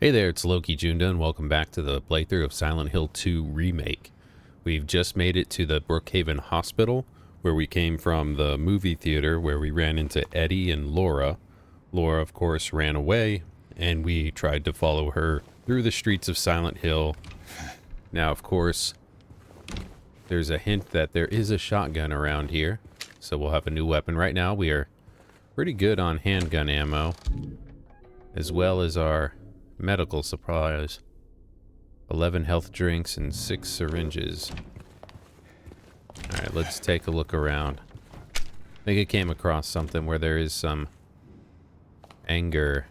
Hey there, it's Loki Junda, and welcome back to the playthrough of Silent Hill 2 Remake. We've just made it to the Brookhaven Hospital, where we came from the movie theater, where we ran into Eddie and Laura. Laura, of course, ran away, and we tried to follow her through the streets of Silent Hill. Now, of course, there's a hint that there is a shotgun around here, so we'll have a new weapon. Right now, we are pretty good on handgun ammo, as well as our medical supplies. 11 health drinks and 6 syringes. Alright, let's take a look around. I think I came across something where there is some anger,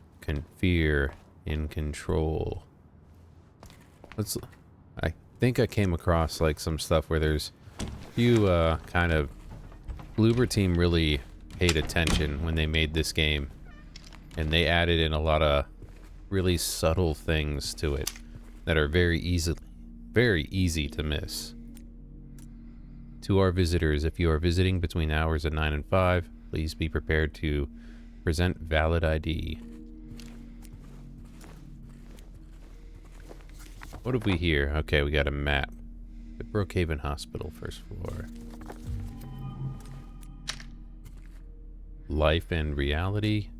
fear, in control. I think I came across like some stuff where there's a few kind of... Bloober Team really paid attention when they made this game, and they added in a lot of really subtle things to it that are very easy to miss. To our visitors, if you are visiting between hours of 9 and 5, please be prepared to present valid ID. What have we here? Okay, we got a map. The Brookhaven Hospital, first floor. Life and reality.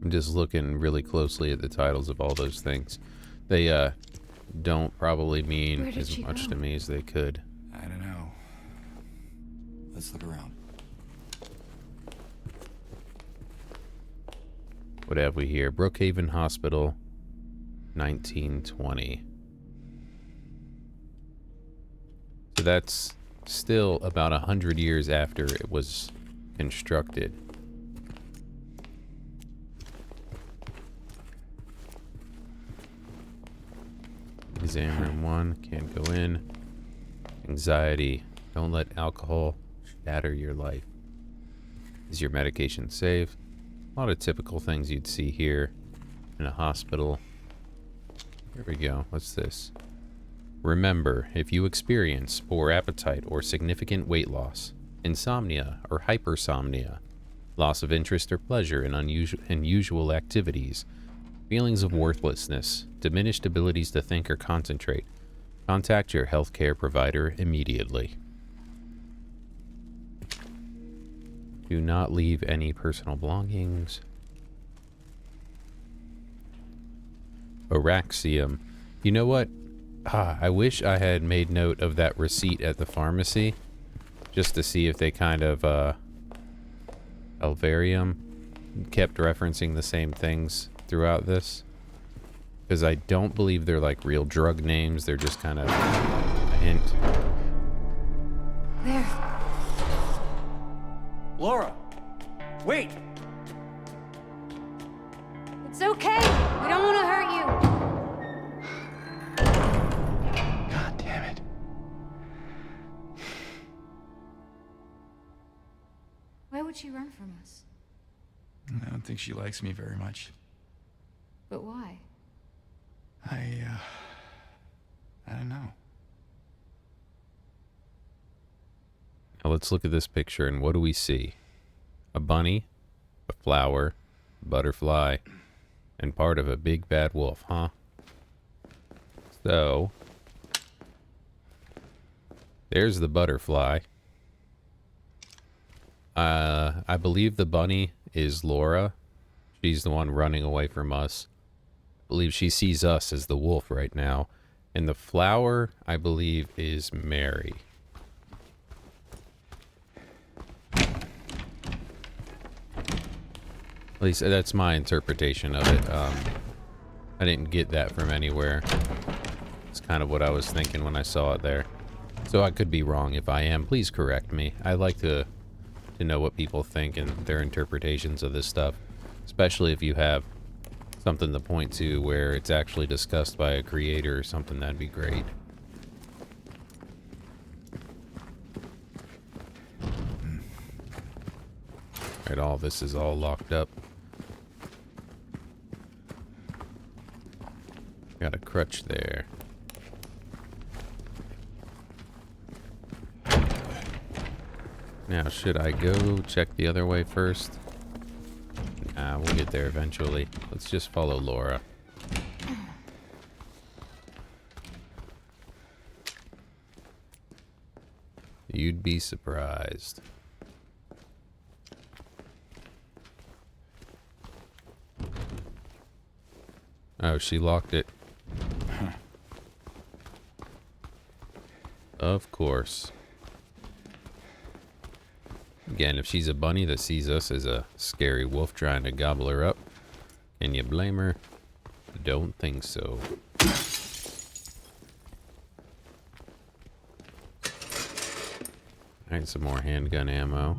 I'm just looking really closely at the titles of all those things. They don't probably mean as much to me as they could. I don't know. Let's look around. What have we here? Brookhaven Hospital, 1920. So that's still about 100 years after it was constructed. Exam room 1, can't go in. Anxiety, don't let alcohol shatter your life. Is your medication safe? A lot of typical things you'd see here in a hospital. Here we go, what's this? Remember, if you experience poor appetite or significant weight loss, insomnia or hypersomnia, loss of interest or pleasure in unusual activities, feelings of worthlessness, diminished abilities to think or concentrate, contact your healthcare provider immediately. Do not leave any personal belongings. Oraxium. You know what? I wish I had made note of that receipt at the pharmacy, just to see if they kind of, Alvarium kept referencing the same things throughout this, because I don't believe they're like real drug names. They're just kind of a hint. There. Laura! Wait! It's okay. We don't want to hurt you. God damn it. Why would she run from us? I don't think she likes me very much. But why? I don't know. Now let's look at this picture, and what do we see? A bunny, a flower, a butterfly, and part of a big bad wolf, huh? So, there's the butterfly. I believe the bunny is Laura. She's the one running away from us. I believe she sees us as the wolf right now. And the flower, I believe, is Mary. At least that's my interpretation of it. I didn't get that from anywhere. It's kind of what I was thinking when I saw it there. So I could be wrong. If I am, please correct me. I like to know what people think and their interpretations of this stuff. Especially if you have something to point to where it's actually discussed by a creator or something, that'd be great. Alright, all this is all locked up. Got a crutch there. Now, should I go check the other way first? Nah, we'll get there eventually. Let's just follow Laura. You'd be surprised. Oh, she locked it. Of course. Again, if she's a bunny that sees us as a scary wolf trying to gobble her up, can you blame her? Don't think so. Alright, some more handgun ammo.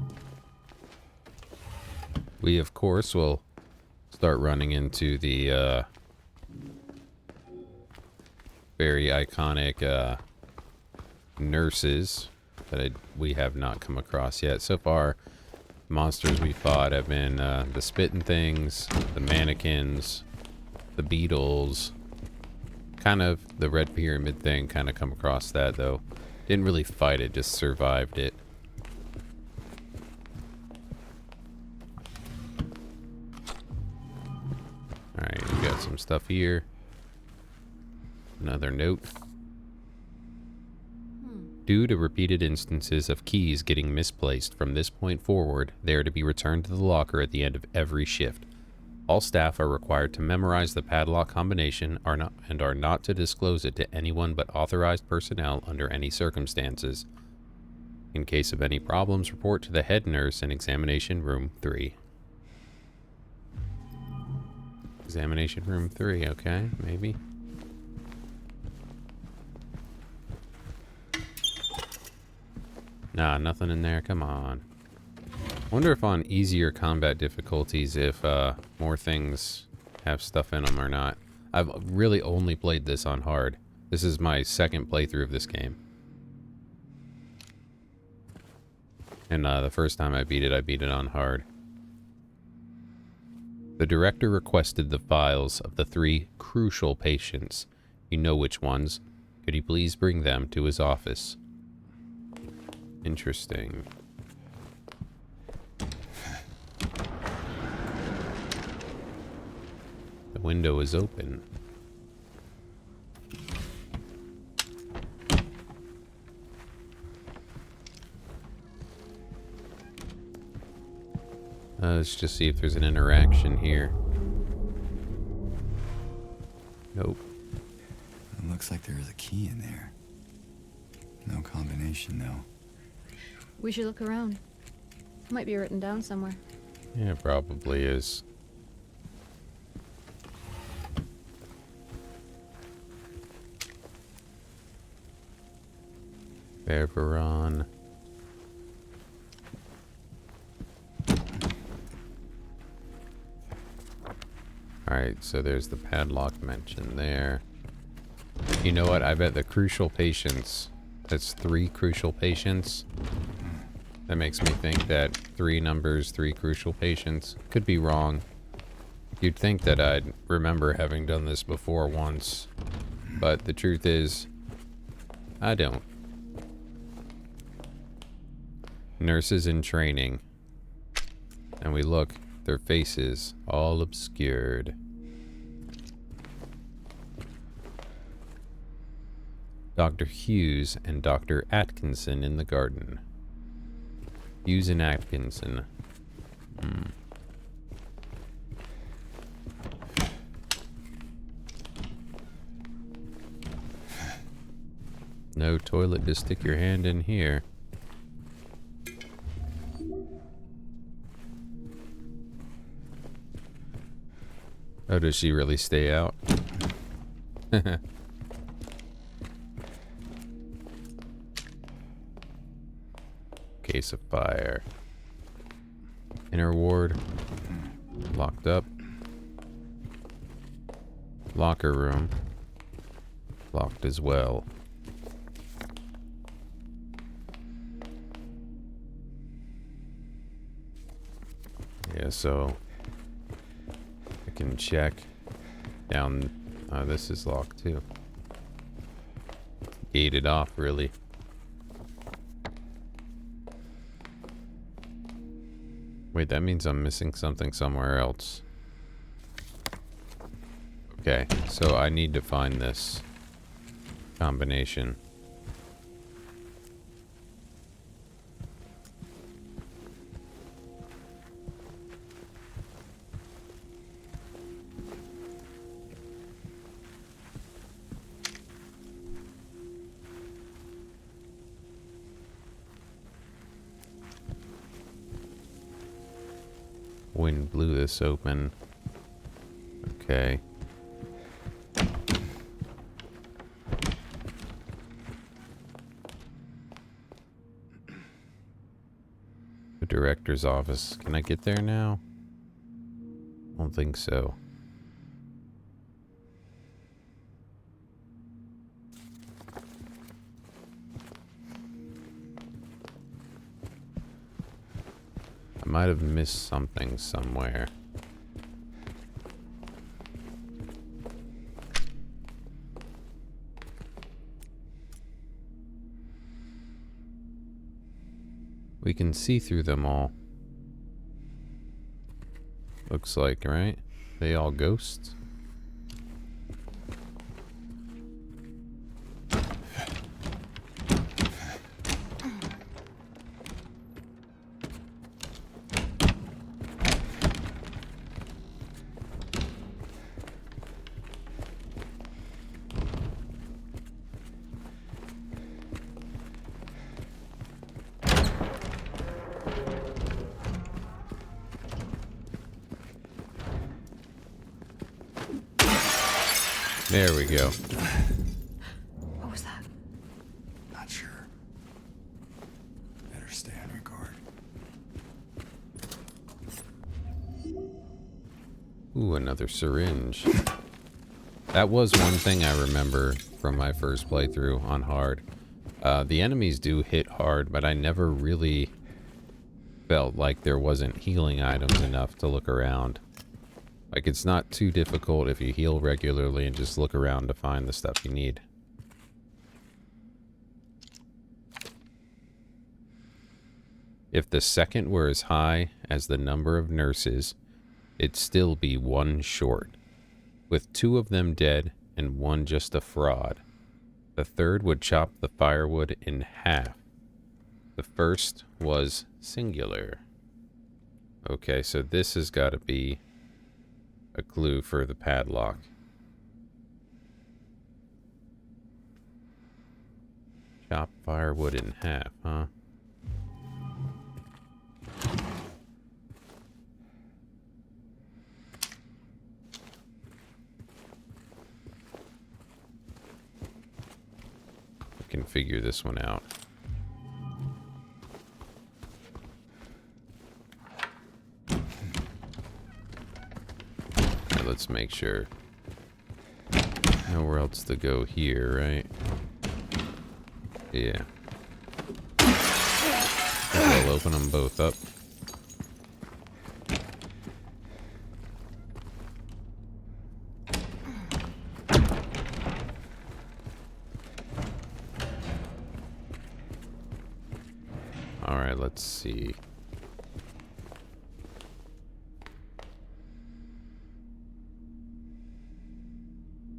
We, of course, will start running into the very iconic nurses that we have not come across yet. So far, monsters we fought have been the spitting things, the mannequins, the beetles, kind of the red pyramid thing, kind of come across that though. Didn't really fight it, just survived it. Alright, we got some stuff here. Another note. Due to repeated instances of keys getting misplaced from this point forward, they are to be returned to the locker at the end of every shift. All staff are required to memorize the padlock combination and are not to disclose it to anyone but authorized personnel under any circumstances. In case of any problems, report to the head nurse in examination room 3. Examination room 3, okay, maybe. Nah, nothing in there. Come on. Wonder if on easier combat difficulties, if more things have stuff in them or not. I've really only played this on hard. This is my second playthrough of this game. And the first time I beat it on hard. The director requested the files of the 3 crucial patients. You know which ones. Could you please bring them to his office? Interesting. The window is open. Let's just see if there's an interaction here. Nope. It looks like there is a key in there. No combination, though. We should look around. Might be written down somewhere. Yeah, it probably is. Beveron. Alright, so there's the padlock mentioned there. You know what? I bet the crucial patients, that's 3 crucial patients. That makes me think that 3 numbers, 3 crucial patients. Could be wrong. You'd think that I'd remember having done this before once. But the truth is, I don't. Nurses in training. And we look, their faces all obscured. Dr. Hughes and Dr. Atkinson in the garden. Hughes and Atkinson. No toilet to stick your hand in here. Oh, does she really stay out? Case of fire. Inner ward. Locked up. Locker room. Locked as well. Yeah, so I can check down. This is locked too. Gated off, really. Wait, that means I'm missing something somewhere else. Okay, so I need to find this combination. Wind blew this open. Okay. The director's office. Can I get there now? I don't think so. I might have missed something somewhere. We can see through them all. Looks like, right? They all ghosts? There we go. What was that? Not sure. Better stay on your guard. Ooh, another syringe. That was one thing I remember from my first playthrough on hard. The enemies do hit hard, but I never really felt like there wasn't healing items enough to look around. Like, it's not too difficult if you heal regularly and just look around to find the stuff you need. If the second were as high as the number of nurses, it'd still be one short, with 2 of them dead and 1 just a fraud. The third would chop the firewood in half. The first was singular. Okay, so this has got to be a clue for the padlock. Chop firewood in half, huh? I can figure this one out. Let's make sure. Nowhere else to go here, right? Yeah. I'll open them both up. Alright, let's see.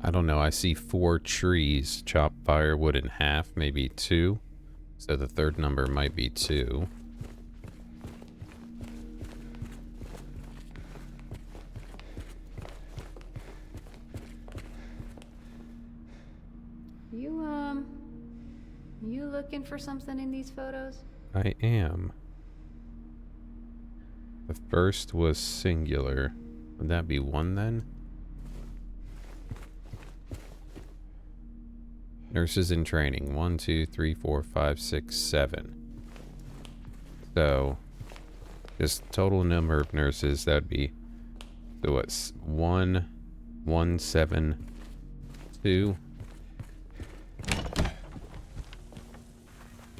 I don't know, I see 4 trees, chop firewood in half, maybe 2. So the third number might be 2. You looking for something in these photos? I am. The first was singular. Would that be 1 then? Nurses in training. 1, 2, 3, 4, 5, 6, 7. So, just total number of nurses, that'd be, so what's 1, 1, 7, 2.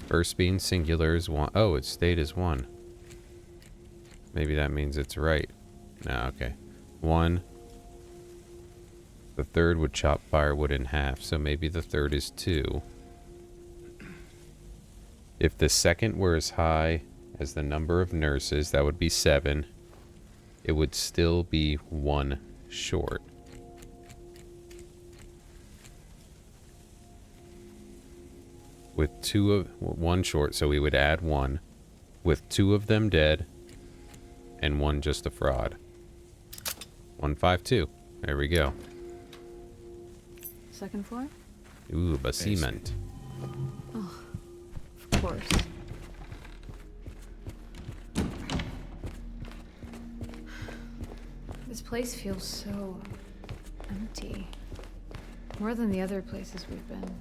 First being singular is 1. Oh, it stayed as 1. Maybe that means it's right. No, okay. 1. The third would chop firewood in half, so maybe the third is 2. If the second were as high as the number of nurses. That would be 7. It would still be 1 short. With 1 short, so we would add 1. With 2 of them dead, and 1 just a fraud. 152. There we go. Second floor? Ooh, basement. Oh, of course. This place feels so empty. More than the other places we've been.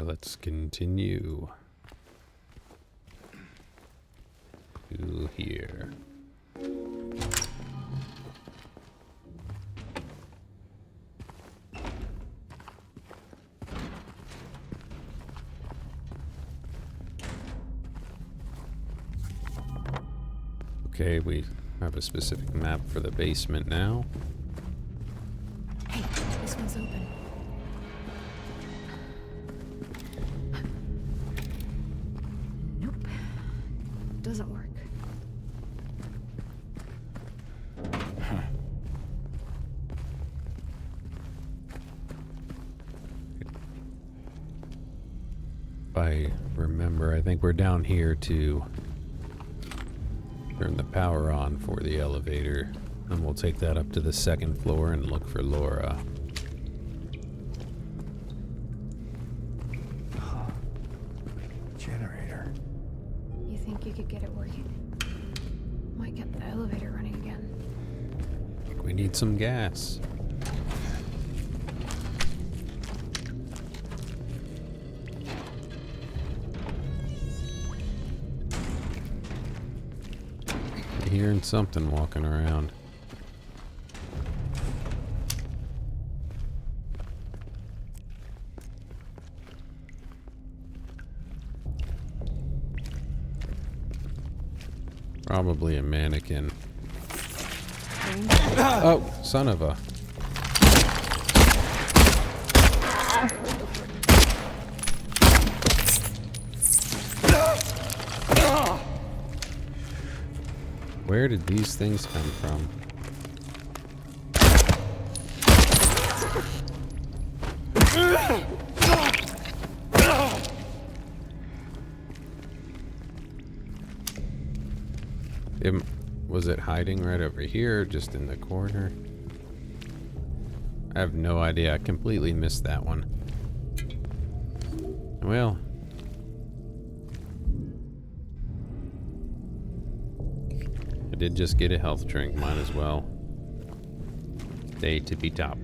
Let's continue to here. Okay, we have a specific map for the basement now. Hey, this one's open. Nope. Doesn't work. If I remember, I think we're down here to turn the power on for the elevator. And we'll take that up to the 2nd floor and look for Laura. Generator. You think you could get it working? Might get the elevator running again. We need some gas. Hearing something walking around. Probably a mannequin. Oh, son of a. Where did these things come from? Was it hiding right over here, just in the corner? I have no idea. I completely missed that one. Well, I did just get a health drink. Might as well stay tippy top.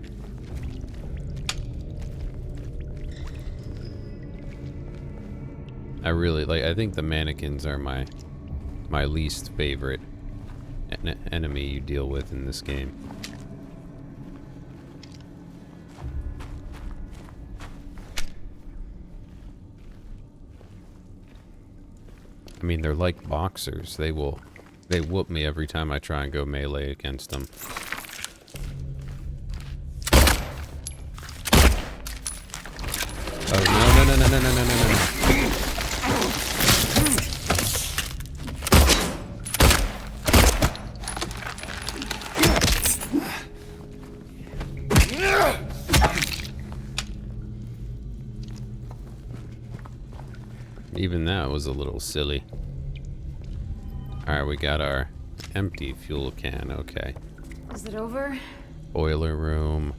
I think the mannequins are my least favorite enemy you deal with in this game. I mean, they're like boxers. They whoop me every time I try and go melee against them. Oh, no. Even that was a little silly. Alright, we got our empty fuel can. Okay. Is it over? Boiler room.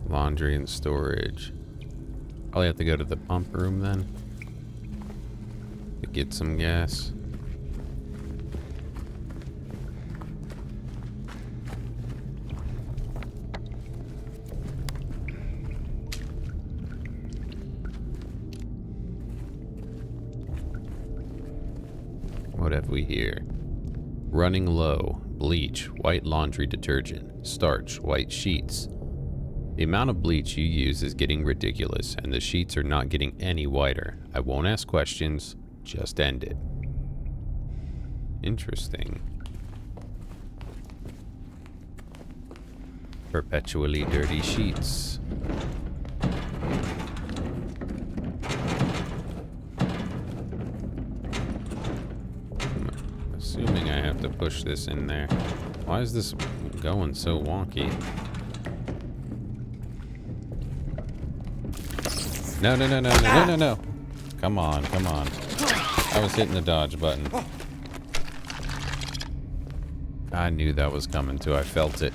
Laundry and storage. Probably have to go to the pump room then to get some gas. What have we here? Running low. Bleach. White laundry detergent. Starch. White sheets. The amount of bleach you use is getting ridiculous, and the sheets are not getting any whiter. I won't ask questions, just end it. Interesting. Perpetually dirty sheets. I'm assuming I have to push this in there. Why is this going so wonky? No, no, no, no, no, no, no, no. Come on, come on. I was hitting the dodge button. I knew that was coming too. I felt it.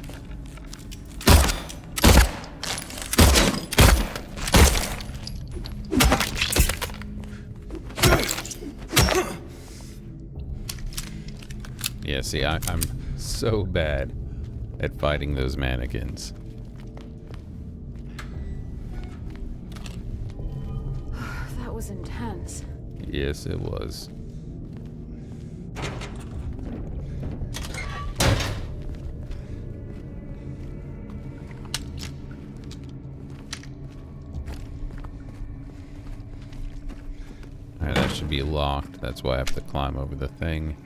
Yeah, see, I'm so bad at fighting those mannequins. That was intense. Yes, it was. Alright, that should be locked. That's why I have to climb over the thing.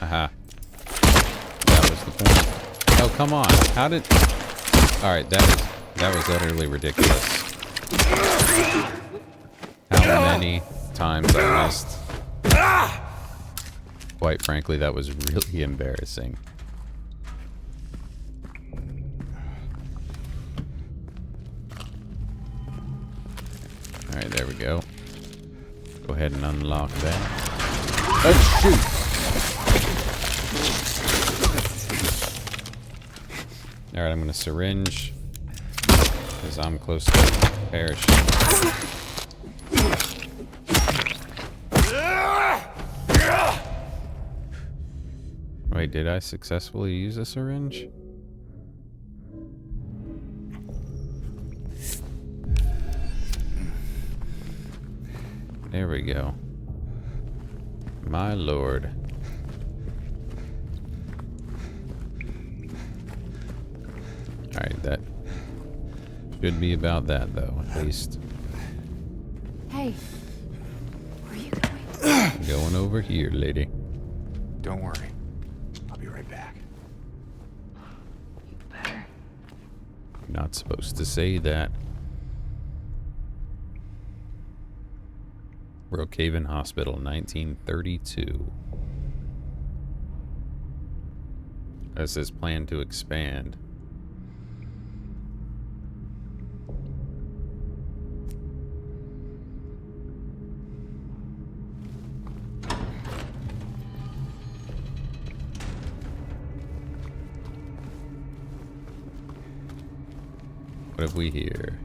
Aha. That was the point. Oh, come on. How did... Alright, that was utterly ridiculous. How many times I missed. Quite frankly, that was really embarrassing. Alright, there we go. Go ahead and unlock that. Oh, shoot! Alright, I'm gonna syringe. Because I'm close to perishing. Wait, did I successfully use a syringe? There we go. My lord. Alright, that should be about that, though, at least. Hey, where are you going? Going over here, lady. Don't worry. I'll be right back. You better. Not supposed to say that. Brookhaven Hospital, 1932. This is planned to expand. What have we here?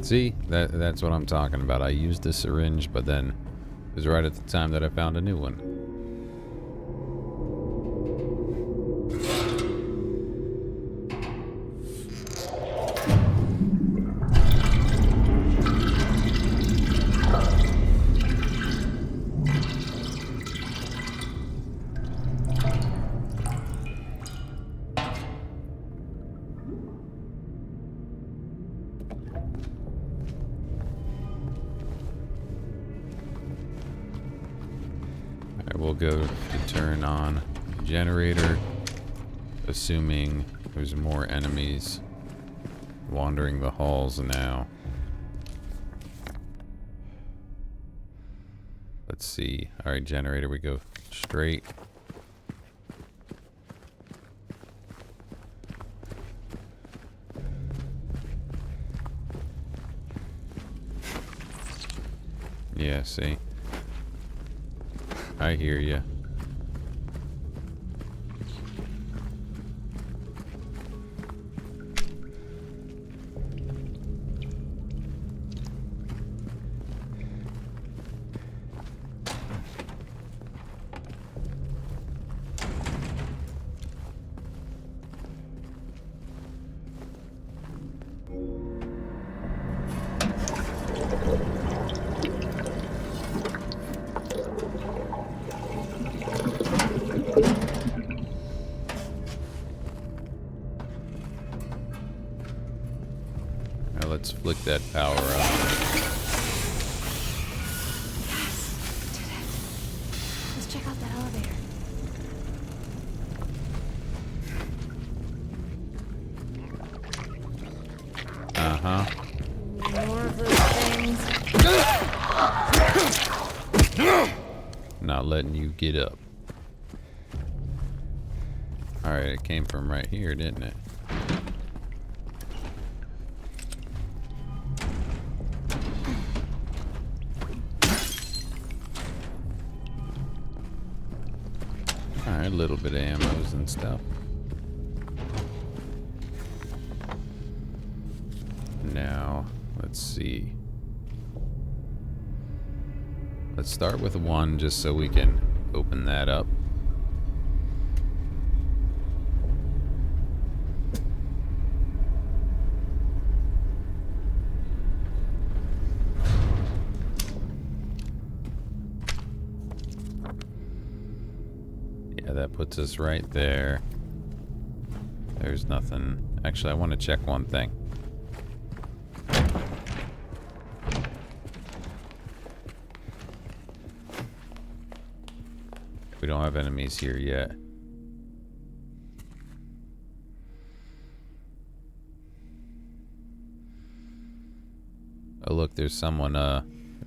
See, that's what I'm talking about. I used a syringe, but then it was right at the time that I found a new one. I will go to turn on the generator, assuming there's more enemies wandering the halls now. Let's see. Alright, generator, we go straight. Yeah, see. I hear you. Alright, let's flick that power up. Did it. Let's check out that elevator. Uh-huh. More of those things. Not letting you get up. Alright, it came from right here, didn't it? Alright, a little bit of ammos and stuff. Now, let's see. Let's start with one just so we can open that up. Yeah, that puts us right there. There's nothing. Actually, I want to check one thing. We don't have enemies here yet. Oh look, there's someone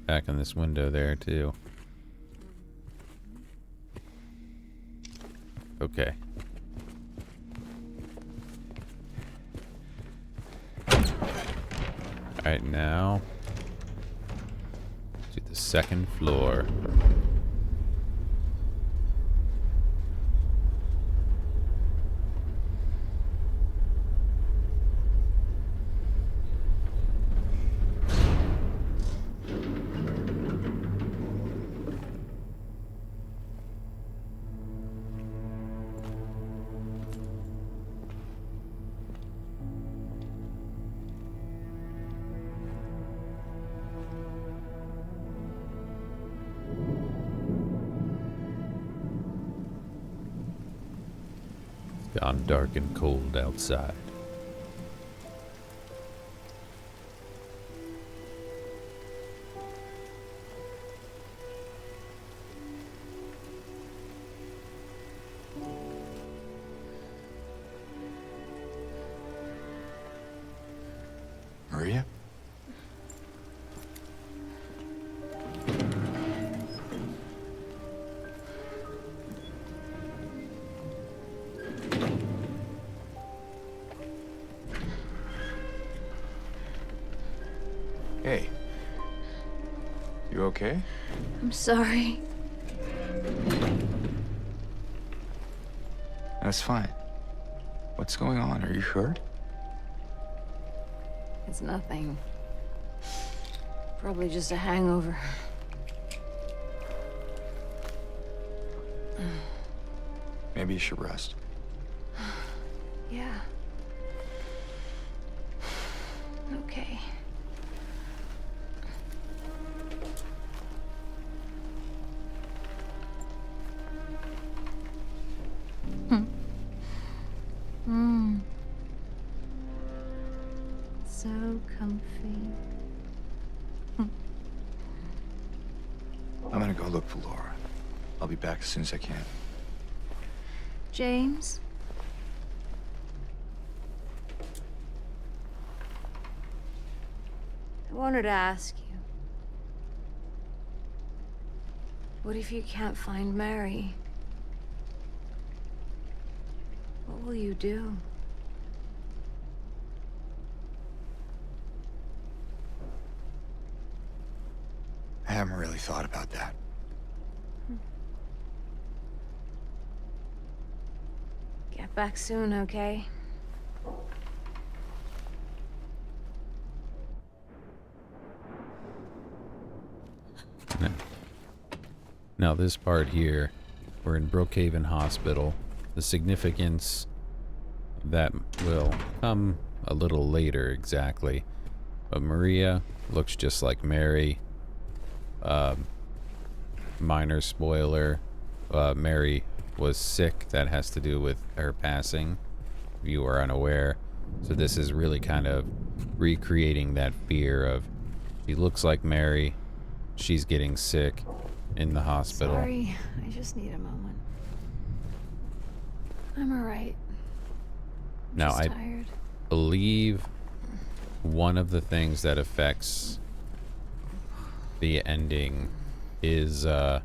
back in this window there too. Okay. Alright, now to the second floor. Gone dark and cold outside. Maria? Hey. You okay? I'm sorry. That's fine. What's going on? Are you hurt? It's nothing. Probably just a hangover. Maybe you should rest. Yeah. Okay. So comfy. I'm gonna go look for Laura. I'll be back as soon as I can. James? I wanted to ask you. What if you can't find Mary? What will you do? I haven't really thought about that. Get back soon, okay? Now this part here, we're in Brookhaven Hospital. The significance that will come a little later exactly. But Maria looks just like Mary. Minor spoiler, Mary was sick. That has to do with her passing, if you are unaware. So this is really kind of recreating that fear of she looks like Mary, she's getting sick in the hospital. Sorry, I just need a moment. I'm alright. Now, Just I tired. believe one of the things that affects the ending is how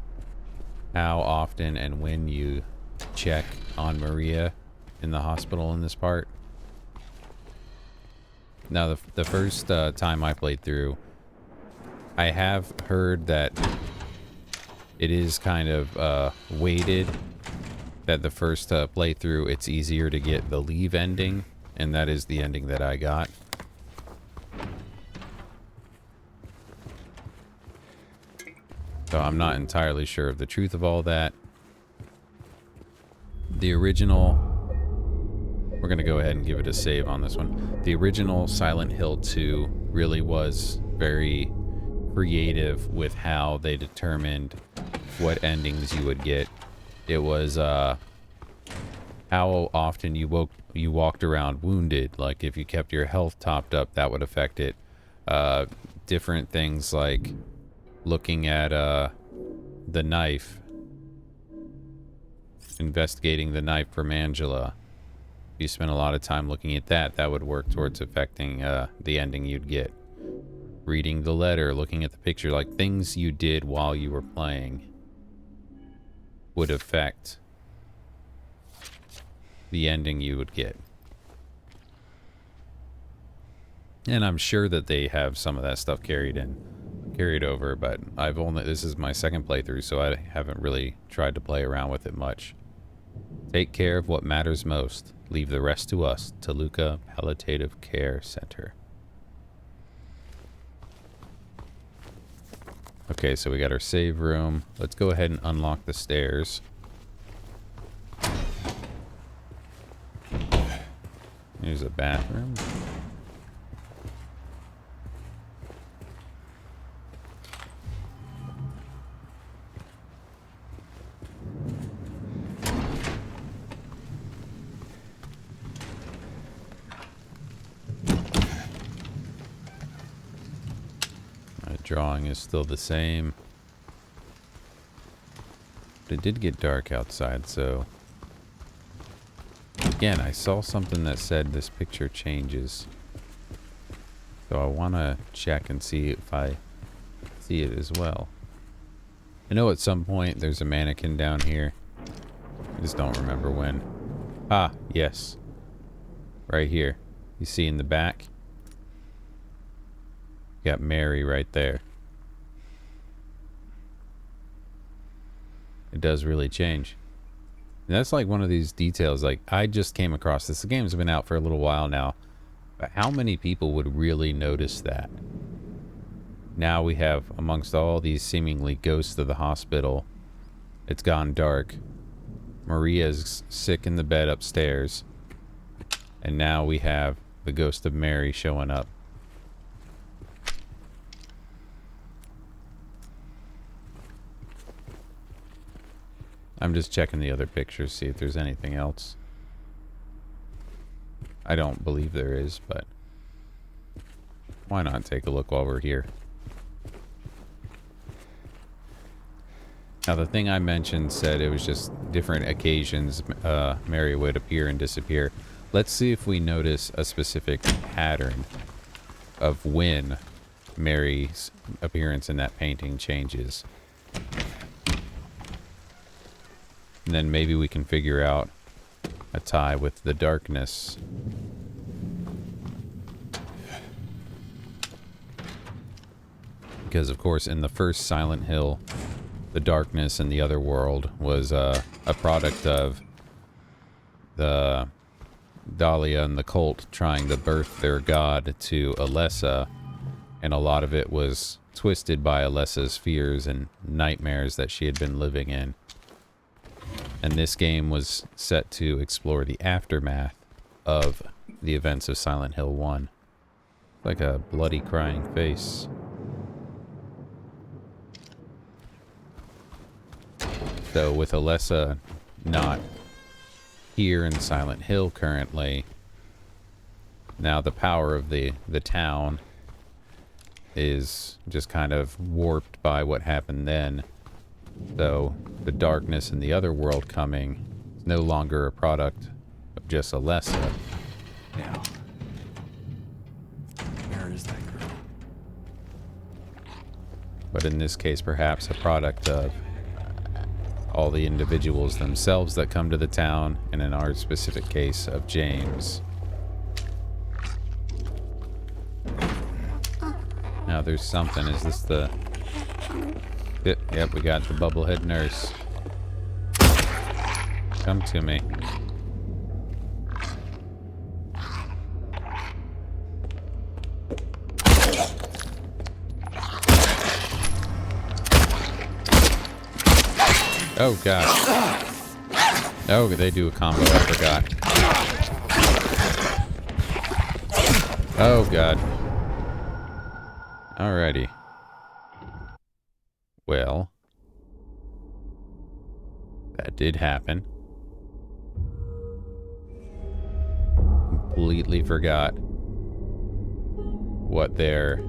often and when you check on Maria in the hospital in this part. Now, the first time I played through, I have heard that it is kind of weighted, that the first playthrough it's easier to get the leave ending, and that is the ending that I got. So I'm not entirely sure of the truth of all that. The original, we're going to go ahead and give it a save on this one. The original Silent Hill 2 really was very creative with how they determined what endings you would get. It was how often you walked around wounded. Like if you kept your health topped up, that would affect it. Different things like looking at the knife, investigating the knife from Angela. If you spent a lot of time looking at that, that would work towards affecting the ending you'd get. Reading the letter, looking at the picture, like things you did while you were playing would affect the ending you would get. And I'm sure that they have some of that stuff carried over, but this is my second playthrough, so I haven't really tried to play around with it much. Take care of what matters most. Leave the rest to us. Toluca Palliative Care Center. Okay, so we got our save room. Let's go ahead and unlock the stairs. Here's a bathroom. Drawing is still the same, but it did get dark outside, so again I saw something that said this picture changes, so I want to check and see if I see it as well. I know at some point there's a mannequin down here, I just don't remember when. Ah, yes, right here. You see in the back, got Mary right there. It does really change. And that's like one of these details, like I just came across this. The game's been out for a little while now, but how many people would really notice that? Now we have, amongst all these seemingly ghosts of the hospital, it's gone dark. Maria's sick in the bed upstairs, and now we have the ghost of Mary showing up. I'm just checking the other pictures, see if there's anything else. I don't believe there is, but why not take a look while we're here? Now, the thing I mentioned said it was just different occasions Mary would appear and disappear. Let's see if we notice a specific pattern of when Mary's appearance in that painting changes. And then maybe we can figure out a tie with the darkness. Because, of course, in the first Silent Hill, the darkness in the other world was a product of the Dahlia and the cult trying to birth their god to Alessa. And a lot of it was twisted by Alessa's fears and nightmares that she had been living in. And this game was set to explore the aftermath of the events of Silent Hill 1. Like a bloody crying face. So with Alessa not here in Silent Hill currently, Now the power of the town is just kind of warped by what happened then. So the darkness in the other world coming is no longer a product of just Alessa. Now, where is that girl? But in this case, perhaps a product of all the individuals themselves that come to the town, and in our specific case of James. Now there's something. Is this the... Yep, we got the bubblehead nurse. Come to me. Oh, God. Oh, they do a combo. I forgot. Oh, God. Alrighty. Well, that did happen. Completely forgot what their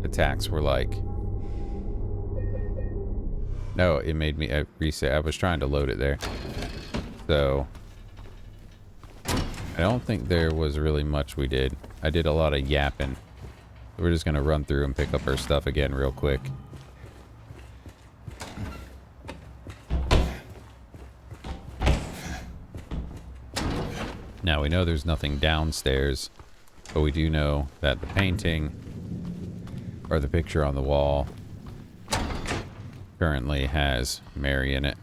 attacks were like. No, it made me reset. I was trying to load it there. So, I don't think there was really much we did. I did a lot of yapping. We're just going to run through and pick up our stuff again real quick. Now, we know there's nothing downstairs, but we do know that the painting, or the picture on the wall, currently has Mary in it.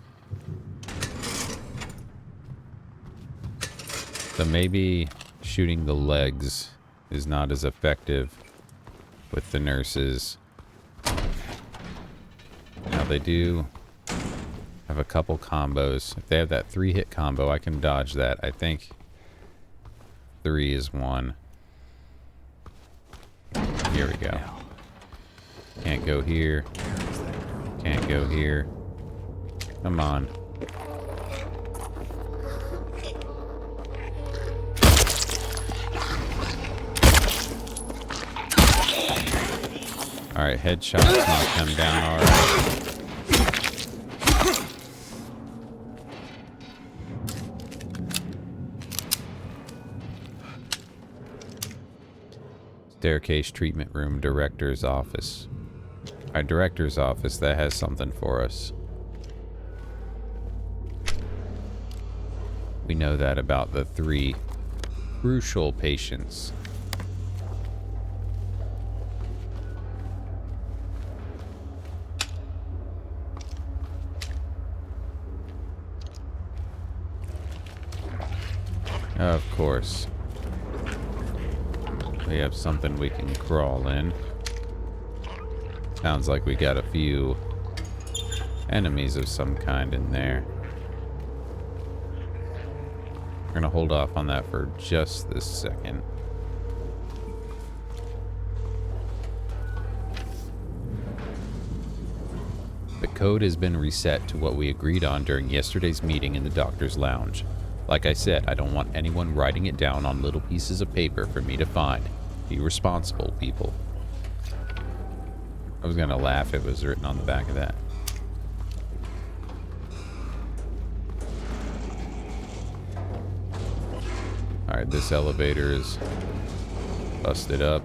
So maybe shooting the legs is not as effective with the nurses. Now they do have a couple combos. If they have that 3-hit combo, I can dodge that. I think 3 is 1. Here we go. Can't go here. Can't go here. Come on. Alright, headshots knock them down alright. Staircase treatment room, director's office. Our director's office, that has something for us. We know that about the 3 crucial patients. Of course. We have something we can crawl in. Sounds like we got a few enemies of some kind in there. We're gonna hold off on that for just this second. The code has been reset to what we agreed on during yesterday's meeting in the doctor's lounge. Like I said, I don't want anyone writing it down on little pieces of paper for me to find. Be responsible, people. I was gonna laugh if it was written on the back of that. Alright, this elevator is busted up.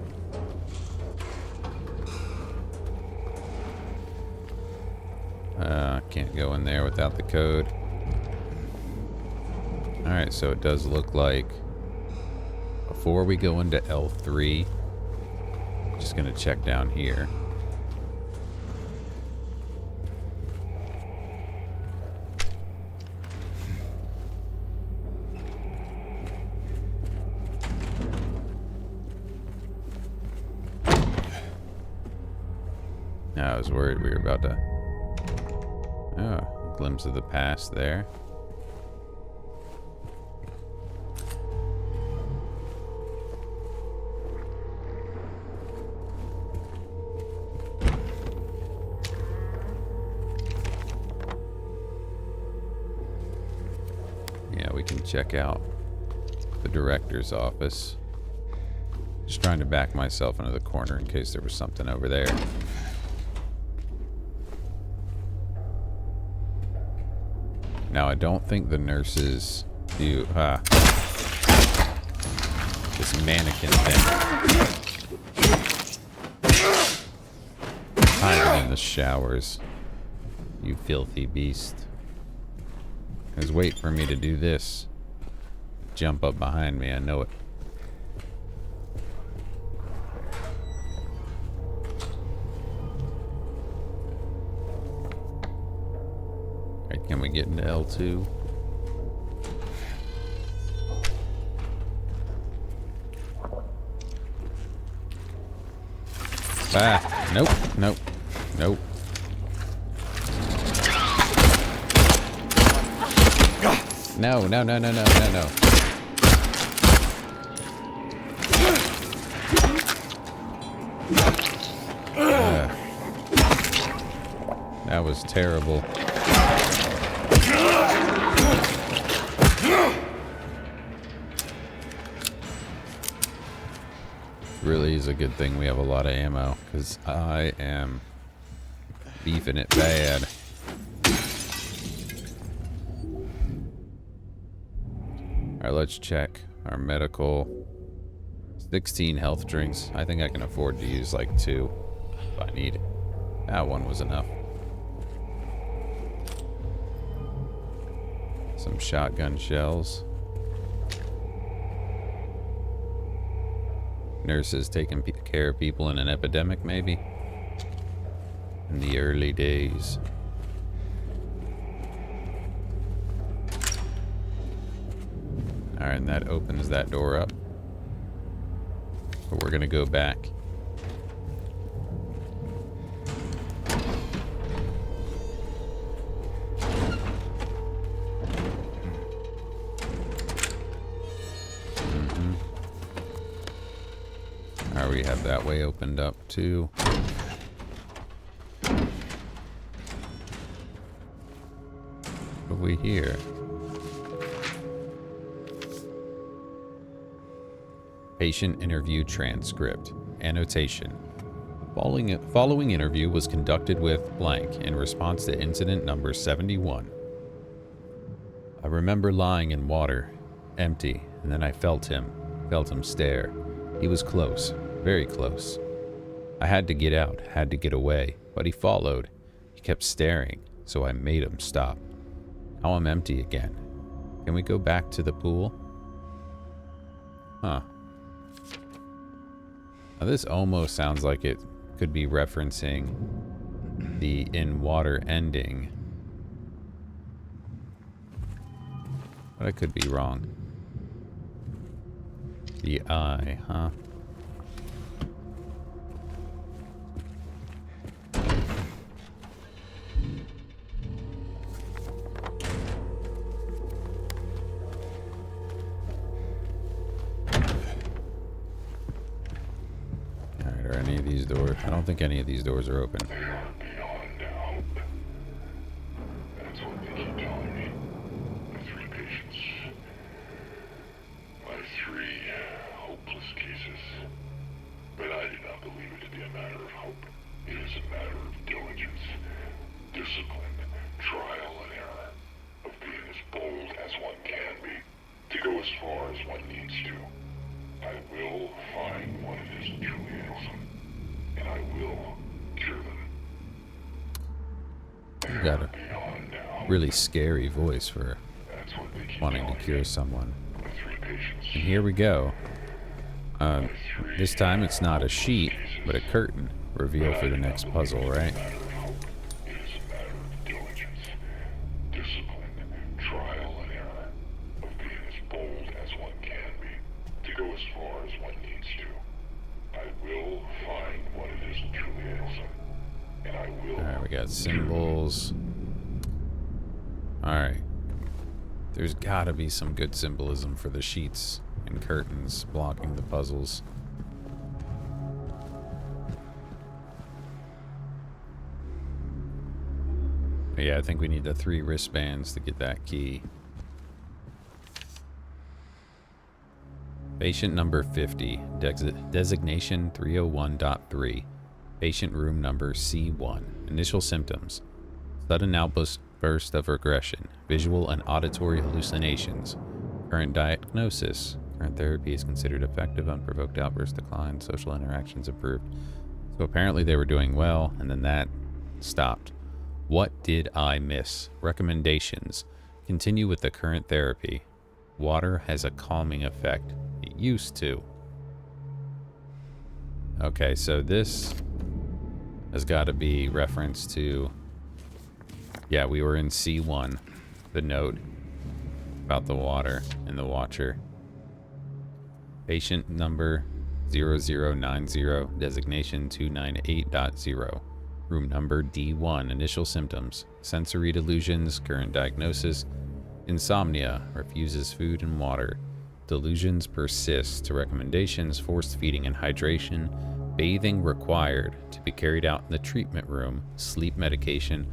Can't go in there without the code. Alright, so it does look like before we go into L3, just gonna check down here. I was worried we were about to... Oh, a glimpse of the past there. Yeah, we can check out the the director's office. Just trying to back myself into the corner in case there was something over there. Now, I don't think the nurses do... this mannequin thing. Hiding in the showers. You filthy beast. Just wait for me to do this. Jump up behind me, I know it. Alright, can we get into L2? Ah, nope, nope, nope. No, no, no, no, no, no, no. That was terrible. Really is a good thing we have a lot of ammo, because I am beefing it bad. Alright, let's check our medical. 16 health drinks. I think I can afford to use like 2 if I need it. That one was enough. Some shotgun shells. Nurses taking care of people in an epidemic, maybe? In the early days. Alright, and that opens that door up. But we're gonna go back. Alright, we have that way opened up too. What have we here? Patient interview transcript. Annotation. Following interview was conducted with blank in response to incident number 71. I remember lying in water, empty, and then I felt him stare. He was close, very close. I had to get out, had to get away, but he followed. He kept staring, so I made him stop. Now I'm empty again. Can we go back to the pool? Huh. Now this almost sounds like it could be referencing the in water ending. But I could be wrong. The eye, huh? Alright, are any of these doors? I don't think any of these doors are open. Got a really scary voice for wanting to cure someone. And here we go. This time it's not a sheet, but a curtain. Reveal for the next puzzle, right? Alright, we got symbols. Alright. There's gotta be some good symbolism for the sheets and curtains blocking the puzzles. But yeah, I think we need the 3 wristbands to get that key. Patient number 50, designation 301.3. Patient room number C1. Initial symptoms: sudden outburst of regression, visual and auditory hallucinations. Current diagnosis: current therapy is considered effective, unprovoked outbursts decline, social interactions improved. So apparently they were doing well, and then that stopped. What did I miss? Recommendations: continue with the current therapy. Water has a calming effect. It used to. Okay, so this has got to be reference to... Yeah, we were in C1. The note about the water and the watcher. Patient number 0090, designation 298.0. Room number D1. Initial symptoms: sensory delusions, current diagnosis, insomnia, refuses food and water. Delusions persist. Recommendations: forced feeding and hydration, bathing required, to be carried out in the treatment room, sleep medication,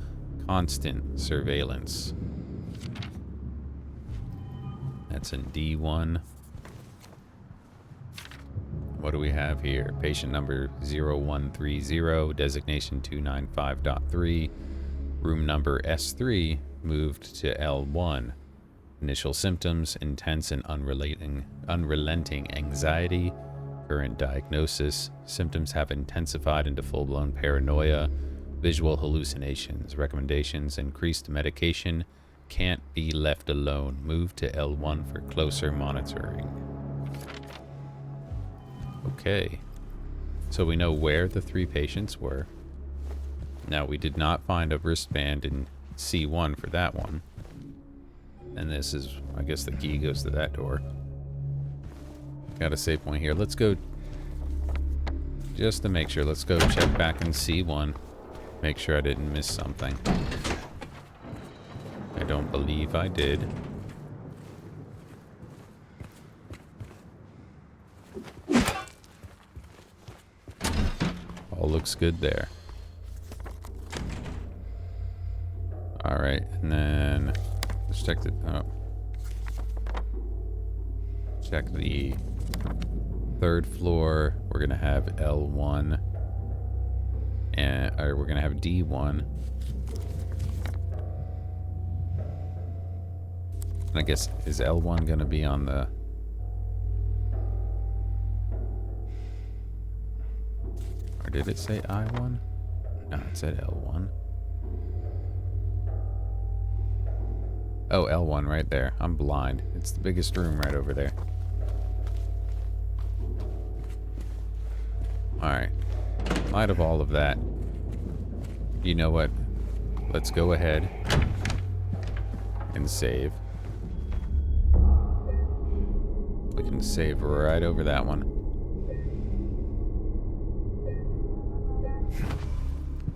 constant surveillance. That's in D1. What do we have here? Patient number 0130, designation 295.3. Room number S3 moved to L1. Initial symptoms: intense and unrelenting anxiety. Current diagnosis: symptoms have intensified into full-blown paranoia, visual hallucinations. Recommendations: increased medication, can't be left alone. Move to L1 for closer monitoring. Okay, so we know where the 3 patients were. Now, we did not find a wristband in C1 for that one. And this is, I guess the key goes to that door. Got a save point here. Let's go, just to make sure, let's go check back in C1. Make sure I didn't miss something. I don't believe I did. All looks good there. Alright, and then let's check the... Oh. Check the 3rd floor. We're going to have L1. Or we're going to have D1. And I guess, is L1 going to be on the... Or did it say I1? No, it said L1. Oh, L1 right there. I'm blind. It's the biggest room right over there. Alright. In light of all of that, you know what? Let's go ahead and save. We can save right over that one.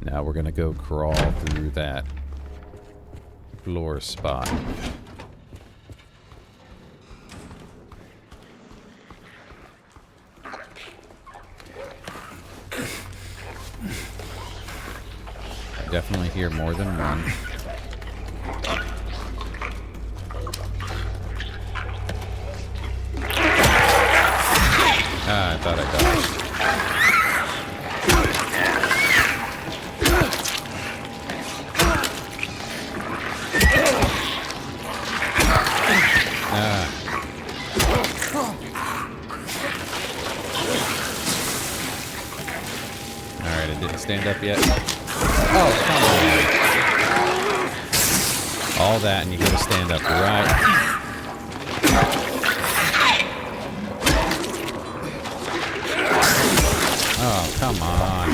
Now we're gonna go crawl through that floor spot. I definitely hear more than one. Ah, I thought I dodged. Alright, it didn't stand up yet. Oh, come on. All that and you gotta stand up, right? Oh, come on.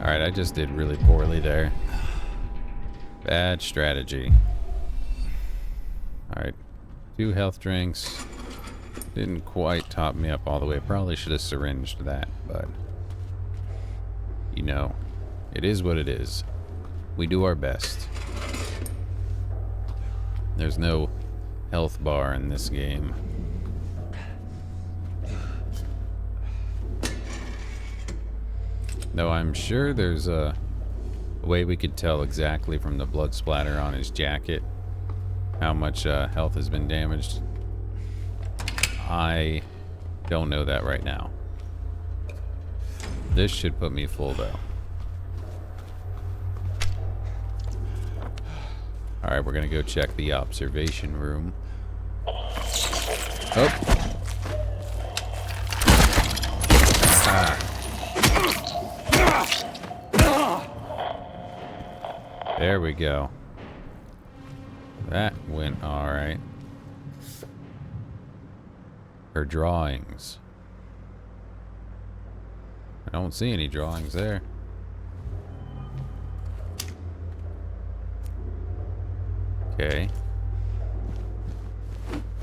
Alright, I just did really poorly there. Bad strategy. Alright. 2 health drinks. Didn't quite top me up all the way. Probably should have syringed that, but... You know, it is what it is. We do our best. There's no health bar in this game. Though I'm sure there's a way we could tell exactly from the blood splatter on his jacket how much health has been damaged. I don't know that right now. This should put me full though. Alright, we're gonna go check the observation room. Oh! Ah. There we go. That went alright. Her drawings. I don't see any drawings there. Okay.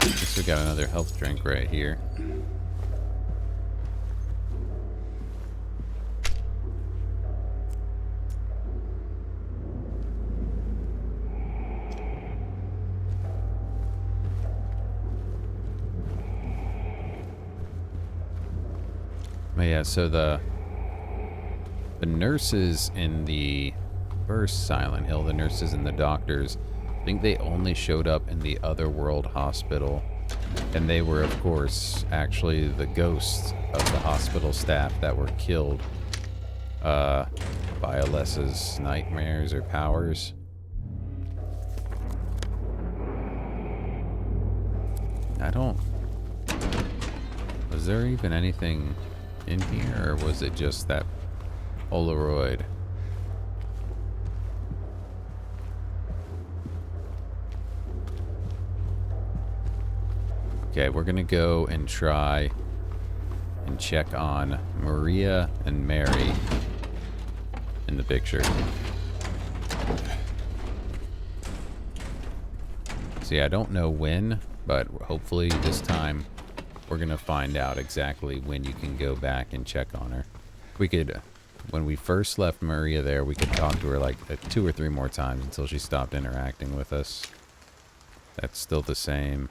Guess we got another health drink right here. But yeah, so the nurses in the first Silent Hill, the nurses and the doctors, I think they only showed up in the Otherworld hospital. And they were, of course, actually the ghosts of the hospital staff that were killed by Alessa's nightmares or powers. I don't... Was there even anything in here, or was it just that Polaroid? Okay, we're gonna go and try and check on Maria and Mary in the picture. See, I don't know when, but hopefully this time we're gonna find out exactly when you can go back and check on her. We could, when we first left Maria there, we could talk to her like 2 or 3 more times until she stopped interacting with us. That's still the same.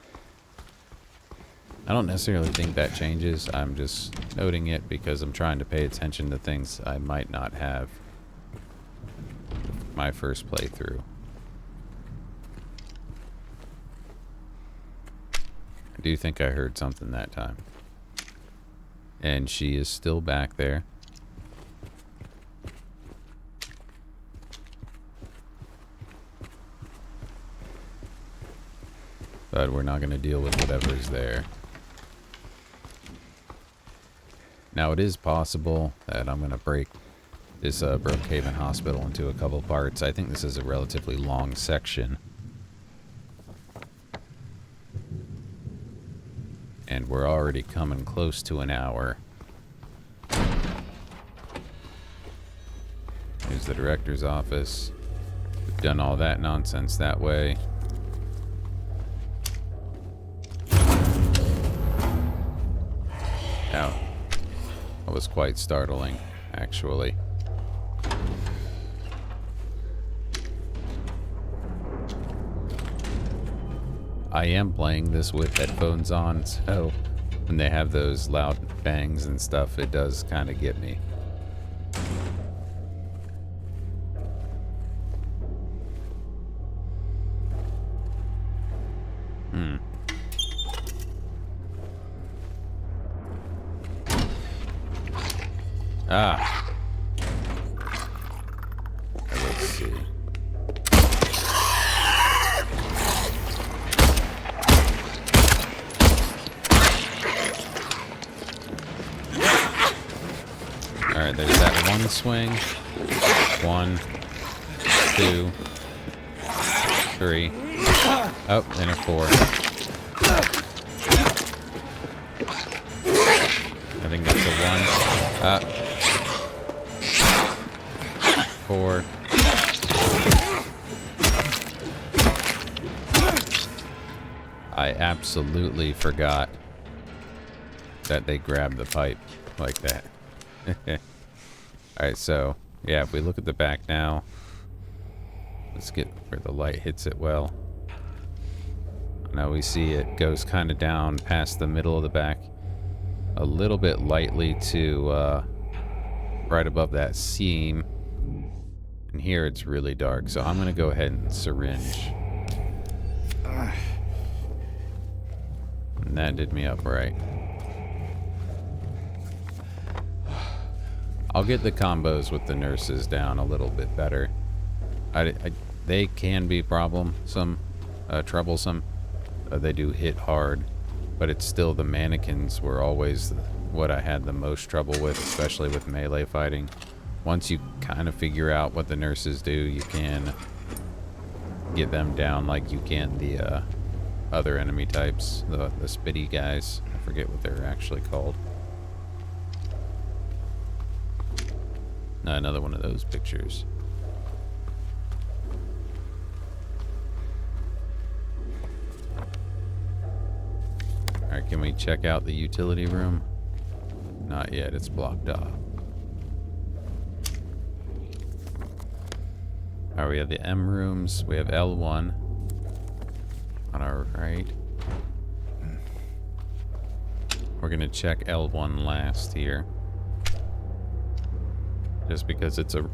I don't necessarily think that changes. I'm just noting it because I'm trying to pay attention to things I might not have my first playthrough. I do think I heard something that time. And she is still back there. But we're not going to deal with whatever's there. Now it is possible that I'm going to break this Brookhaven Hospital into a couple parts. I think this is a relatively long section. And we're already coming close to an hour. Here's the director's office. We've done all that nonsense that way. Now, that was quite startling, actually. I am playing this with headphones on, so when they have those loud bangs and stuff, it does kind of get me. Ah. Let's see. Alright, there's that one swing. 1, 2, 3. Oh, and a 4. I think that's a 1. 4. I absolutely forgot that they grabbed the pipe like that. Alright, so, yeah, if we look at the back now, let's get where the light hits it well. Now we see it goes kind of down past the middle of the back, a little bit lightly to right above that seam. And here it's really dark, so I'm going to go ahead and syringe. that did me up right. I'll get the combos with the nurses down a little bit better. They can be troublesome. They do hit hard, but it's still the mannequins were always what I had the most trouble with, especially with melee fighting. Once you kind of figure out what the nurses do, you can get them down like you can the other enemy types, the spitty guys. I forget what they're actually called. Another one of those pictures. Alright, can we check out the utility room? Not yet, it's blocked off. Alright, we have the M rooms. We have L1 on our right. We're gonna check L1 last here. Just because it's a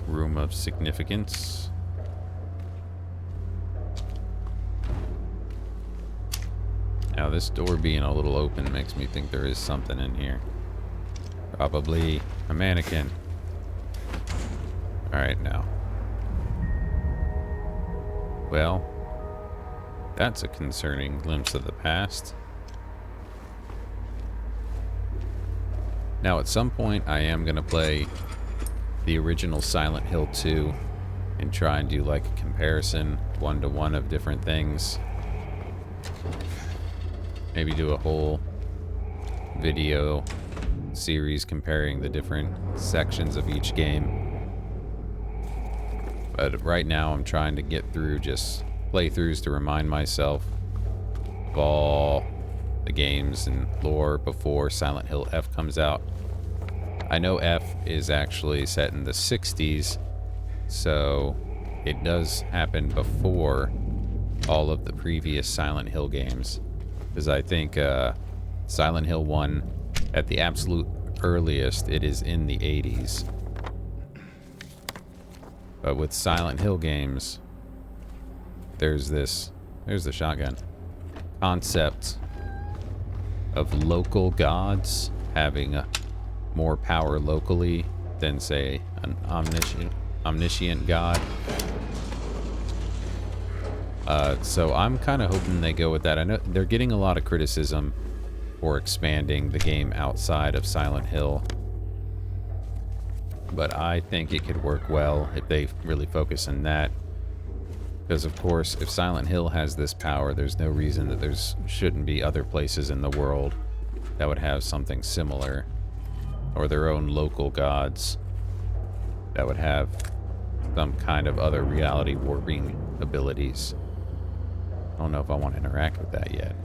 room of significance. Now this door being a little open makes me think there is something in here. Probably a mannequin. Alright now. Well, that's a concerning glimpse of the past. Now, at some point, I am going to play the original Silent Hill 2 and try and do like a comparison, 1-to-1 of different things. Maybe do a whole video series comparing the different sections of each game. But right now, I'm trying to get through just playthroughs to remind myself of all the games and lore before Silent Hill F comes out. I know F is actually set in the 60s, so it does happen before all of the previous Silent Hill games. Because I think Silent Hill 1, at the absolute earliest, it is in the 80s. But with Silent Hill games, there's the shotgun concept of local gods having more power locally than, say, an omniscient god. So I'm kind of hoping they go with that. I know they're getting a lot of criticism for expanding the game outside of Silent Hill, but I think it could work well if they really focus on that. Because, of course, if Silent Hill has this power, there's no reason that there shouldn't be other places in the world that would have something similar, or their own local gods that would have some kind of other reality warping abilities. I don't know if I want to interact with that yet.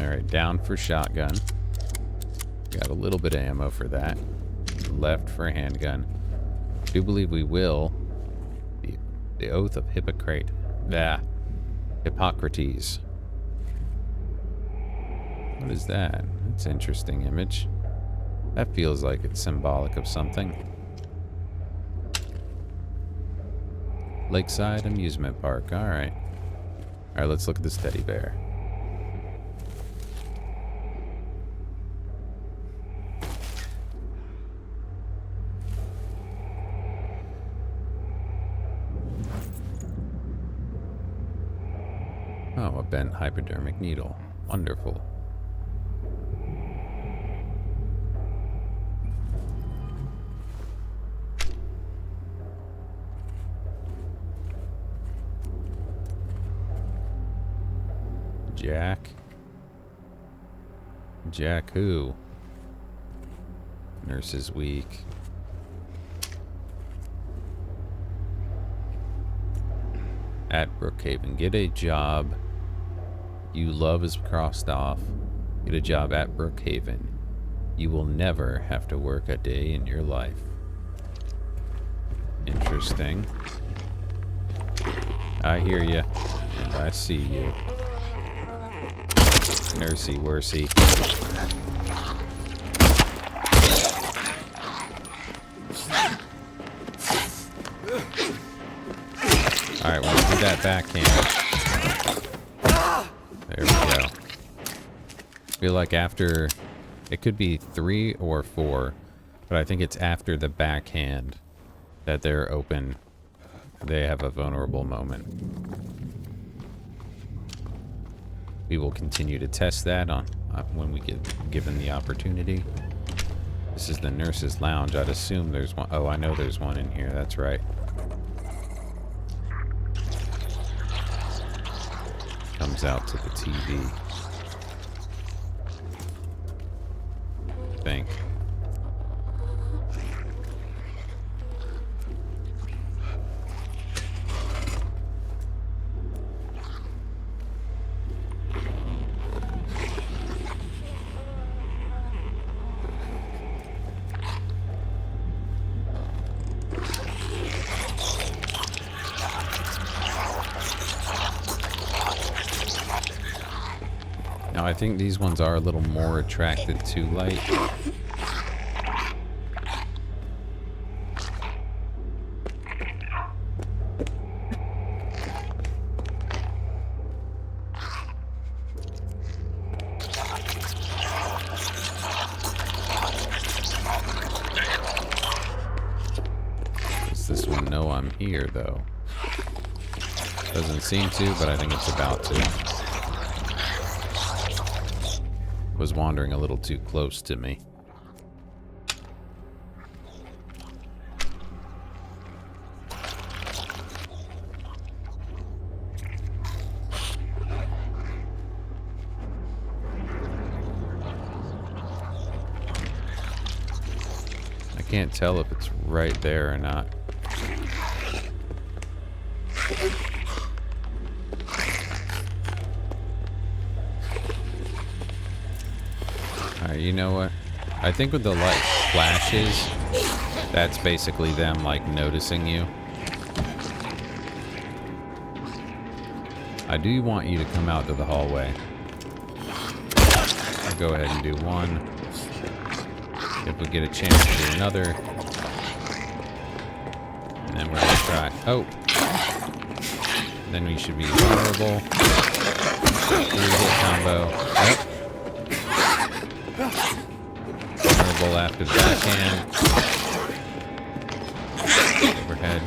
Alright, down for shotgun. Got a little bit of ammo for that. Left for a handgun. Do believe we will. The Oath of Hippocrates. Hippocrates. What is that? That's an interesting image. That feels like it's symbolic of something. Lakeside Amusement Park. Alright. Alright, let's look at this teddy bear. Oh, a bent hypodermic needle. Wonderful. Jack? Jack who? Nurse is weak. At Brookhaven. Get a job you love is crossed off. Get a job at Brookhaven. You will never have to work a day in your life. Interesting. I hear you, and I see you. Nursey worsey. that backhand. There we go. I feel like after, it could be 3 or 4, but I think it's after the backhand that they're open. They have a vulnerable moment. We will continue to test that on when we get given the opportunity. This is the nurse's lounge. I'd assume there's one. Oh, I know there's one in here. That's right. Comes out to the TV. I think. Now, I think these ones are a little more attracted to light. Does this one know I'm here, though? Doesn't seem to, but I think it's about to. Was wandering a little too close to me. I can't tell if it's right there or not. Alright, you know what? I think with the light flashes, that's basically them, like, noticing you. I do want you to come out to the hallway. I'll go ahead and do one. If we get a chance to do another. And then we're gonna try. Oh! Then we should be vulnerable. 3-hit combo. Oh. Vulnerable after the backhand. Overhead.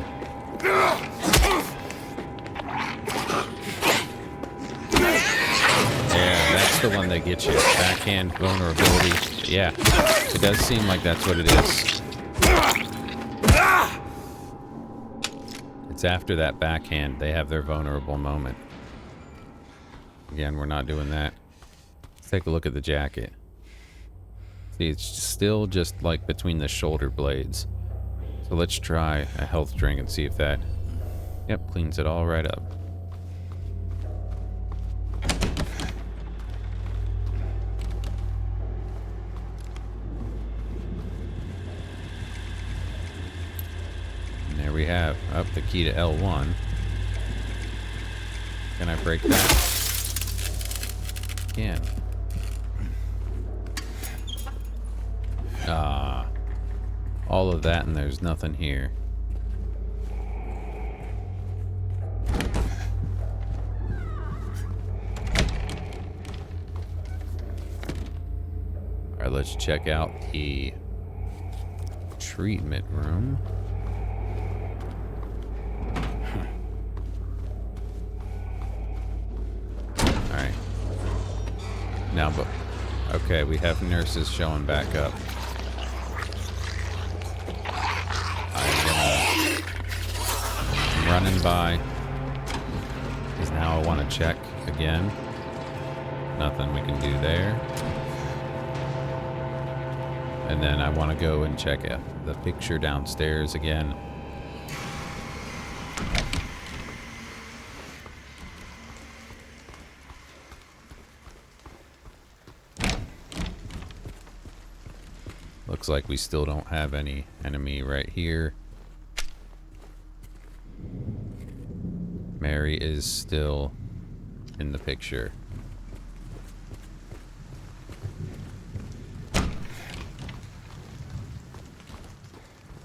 Yeah, that's the one that gets you. Backhand vulnerability. Yeah, it does seem like that's what it is. It's after that backhand they have their vulnerable moment. Again, we're not doing that. Let's take a look at the jacket. See, it's still just like between the shoulder blades. So let's try a health drink and see if that, yep, cleans it all right up. And there we have, up the key to L1. Can I break that? Can. Ah, all of that and there's nothing here. Alright, let's check out the treatment room. Alright. Now, but okay, we have nurses showing back up. Running by, because now I want to check again. Nothing we can do there. And then I want to go and check out the picture downstairs again. Looks like we still don't have any enemy right here. Mary is still in the picture.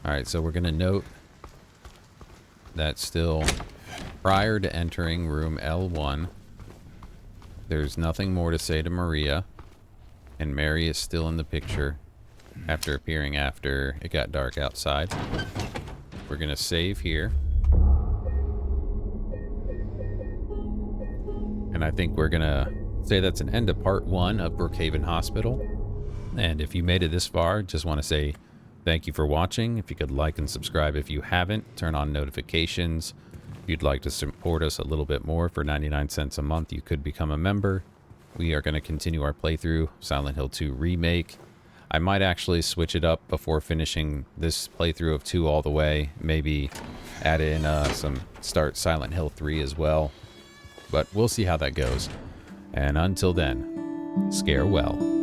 Alright, so we're going to note that still prior to entering room L1, there's nothing more to say to Maria, and Mary is still in the picture after appearing after it got dark outside. We're going to save here. And I think we're going to say that's an end of part 1 of Brookhaven Hospital. And if you made it this far, just want to say thank you for watching. If you could like and subscribe if you haven't, turn on notifications. If you'd like to support us a little bit more for 99 cents a month, you could become a member. We are going to continue our playthrough, Silent Hill 2 Remake. I might actually switch it up before finishing this playthrough of 2 all the way. Maybe add in some start Silent Hill 3 as well. But we'll see how that goes. And until then, scare well.